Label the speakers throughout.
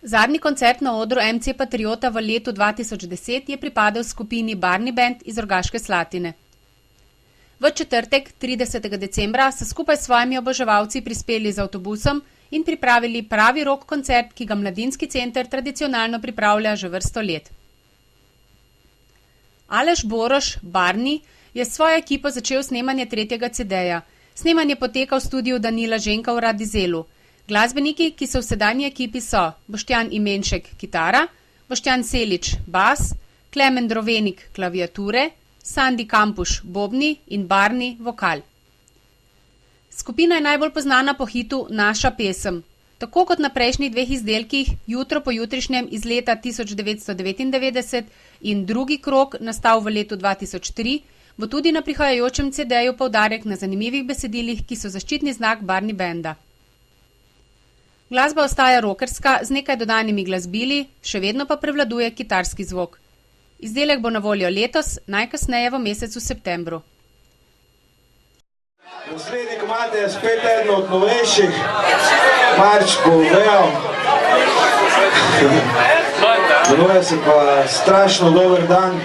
Speaker 1: Zadnji koncert na odru MC Patriota v letu 2010 je pripadel skupini Barni Band iz Rogaške Slatine. V četrtek, 30. decembra, so skupaj s svojimi oboževalci prispeli z avtobusom in pripravili pravi rock koncert, ki ga Mladinski center tradicionalno pripravlja že vrsto let. Aleš Boroš, Barni, je s svojo ekipo začel snemanje 3. CD-ja. Snemanje poteka v studiu Danila Ženka v Radizelu. Glasbeniki, ki so v sedanji ekipi, so Boštjan Imenšek, kitara, Boštjan Selič, bas, Klemen Drovenik, klaviature, Sandi Kampuš, bobni in Barni, vokal. Skupina je najbolj poznana po hitu Naša pesem. Tako kot na prejšnjih 2 izdelkih, Jutro po jutrišnjem iz leta 1999 in drugi krog, nastal v letu 2003, bo tudi na prihajajočem CD-ju poudarek na zanimivih besedilih, ki so zaščitni znak Barni Banda. Glasba ostaja rockerska z nekaj dodanimi glasbili, še vedno pa prevladuje kitarski zvok. Izdelek bo na voljo letos, najkasneje v mesecu septembru.
Speaker 2: Naslednji komad je spet eden od novejših. Marč bo vejo. Imenuje se pa Strašno dober dan.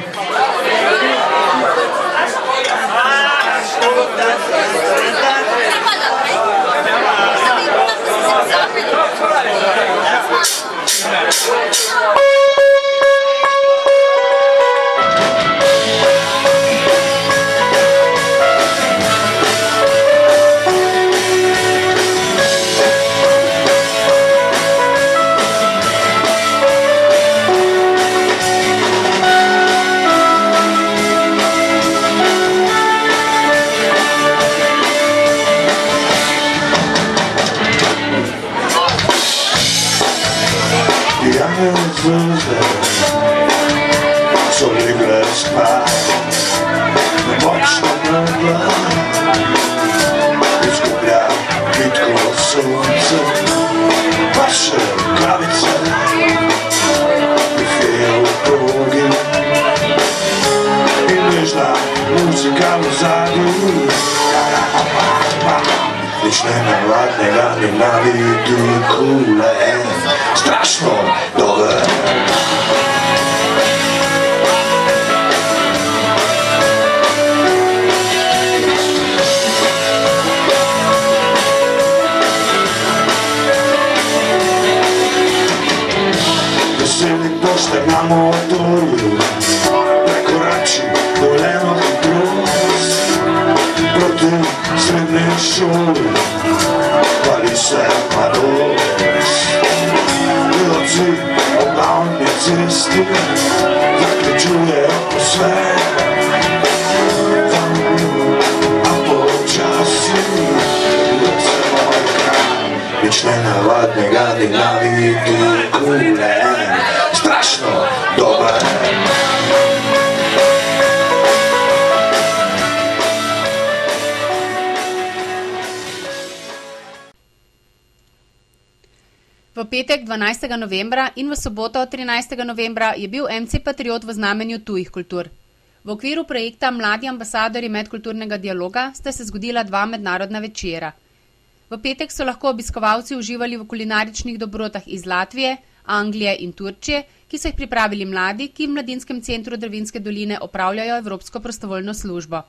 Speaker 2: So legle spat, močno megla, izgublja vitko sonce, pa še kavice, bifeje v progi in nežna muzika v zadnju. Nič nenavadnega ni na vidiku, le strašno dober. Veselik poštek na motorju, prekorači dovoljeno hitrost proti srednje šoli, hvali se mladost. Delavci ob glavni cesti zaključujejo posvet, a počasi se moj kraj. Nič nenavadnega ni na vidiku, le strašno dober.
Speaker 1: V petek 12. novembra in v soboto 13. novembra je bil MC Patriot v znamenju tujih kultur. V okviru projekta Mladi ambasadorji medkulturnega dialoga sta se zgodila 2 mednarodna večera. V petek so lahko obiskovalci uživali v kulinaričnih dobrotah iz Latvije, Anglije in Turčije, ki so jih pripravili mladi, ki v Mladinskem centru Dravinjske doline opravljajo evropsko prostovoljno službo.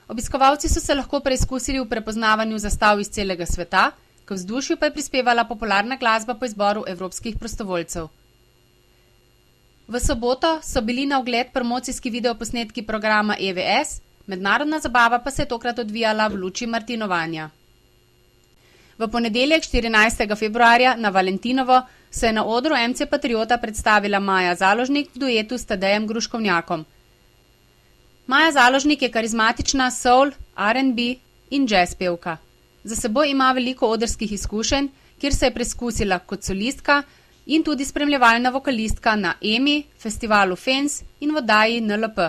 Speaker 1: Obiskovalci so se lahko preizkusili v prepoznavanju zastav iz celega sveta, k vzdušju pa je prispevala popularna glasba po izboru evropskih prostovoljcev. V soboto so bili na ogled promocijski videoposnetki programa EVS, mednarodna zabava pa se je tokrat odvijala v luči martinovanja. V ponedeljek 14. februarja na Valentinovo se je na odru MC Patriota predstavila Maja Založnik v duetu s Tadejem Gruškovnjakom. Maja Založnik je karizmatična soul, R&B in jazz pevka. Za seboj ima veliko odrskih izkušenj, kjer se je preizkusila kot solistka in tudi spremljevalna vokalistka na EMI, festivalu Fens in v oddaji NLP.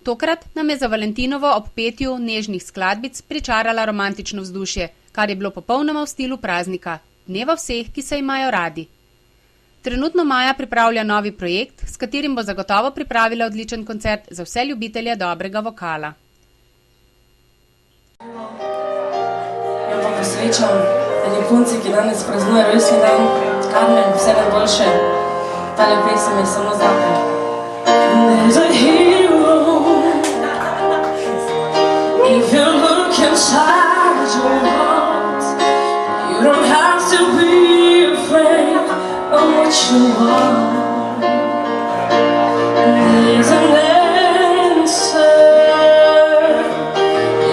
Speaker 1: Tokrat nam je za Valentinovo ob petju nežnih skladbic pričarala romantično vzdušje, kar je bilo popolnoma v stilu praznika, dneva vseh, ki se imajo radi. Trenutno Maja pripravlja novi projekt, s katerim bo zagotovo pripravila odličen koncert za vse ljubitelje dobrega vokala.
Speaker 3: Ja, pa sreča. eni punci, ki danes praznuje rojstni dan. Karmen, vse najboljše. Tale pesem je samo zate. There's a hero if you look inside your heart. You don't have to be afraid of what you want. There's an answer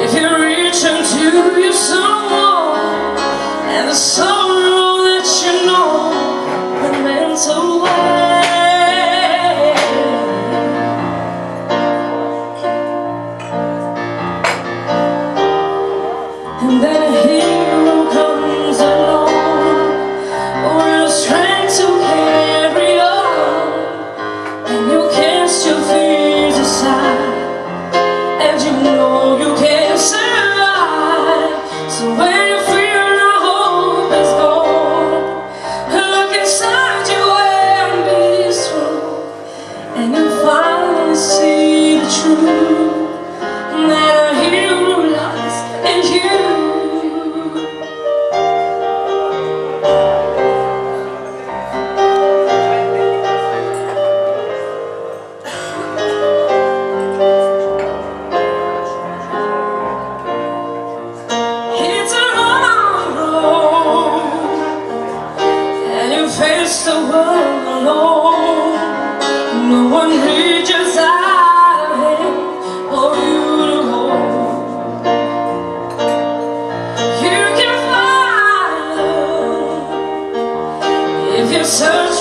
Speaker 3: if you reach into your soul, and the sorrow that you know the mental way. And then a hero comes along with the strength to carry on, and you cast your fears aside, and you know you can survive. So when you feel the hope is gone, look inside you and be strong, and you finally see the truth, that a hero lies in you. It's a long road, and you face the world alone. No one reaches out a hand for you to hold. You can find love if you search